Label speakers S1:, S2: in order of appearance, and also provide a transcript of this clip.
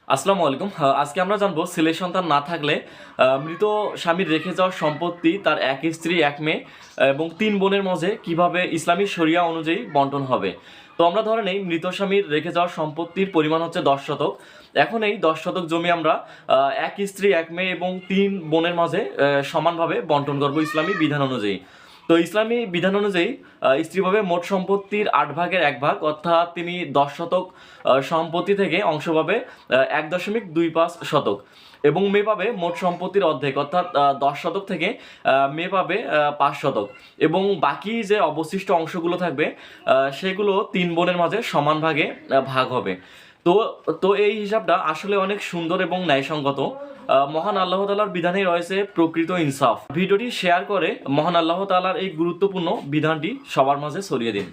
S1: আসসালামু আলাইকুম। আজকে আমরা জানবো ছেলে সন্তান না থাকলে মৃত স্বামীর রেখে যাওয়া সম্পত্তি তার এক স্ত্রী এক মেয়ে এবং তিন বোনের মাঝে কিভাবে ইসলামী শরিয়া অনুযায়ী বন্টন হবে। তো আমরা ধরে নেই মৃত স্বামীর রেখে যাওয়া সম্পত্তির পরিমাণ হচ্ছে 10 শতক। এখন এই 10 শতক জমি আমরা এক স্ত্রী এক মেয়ে এবং তিন বোনের মাঝে সমানভাবে বন্টন করবো ইসলামী বিধান অনুযায়ী। তো ইসলামী বিধান অনুযায়ী স্ত্রী পাবে মোট সম্পত্তির 8 ভাগের 1 ভাগ, অর্থাৎ তিনি 10 শতক সম্পত্তি থেকে অংশ পাবে 1.25 শতক, এবং মেয়ে পাবে মোট সম্পত্তির অর্ধেক, অর্থাৎ 10 শতক থেকে মেয়ে পাবে 5 শতক, এবং বাকি যে অবশিষ্ট অংশগুলো থাকবে সেগুলো তিন বোনের মাঝে সমান ভাগে ভাগ হবে। তো তো এই হিসাবটা আসলে অনেক সুন্দর এবং ন্যায়সঙ্গত। মহান আল্লাহ তাআলার বিধানে রয়েছে প্রকৃত ইনসাফ। ভিডিওটি শেয়ার করে মহান আল্লাহ তাআলার এই গুরুত্বপূর্ণ বিধানটি সবার মাঝে ছড়িয়ে দিন।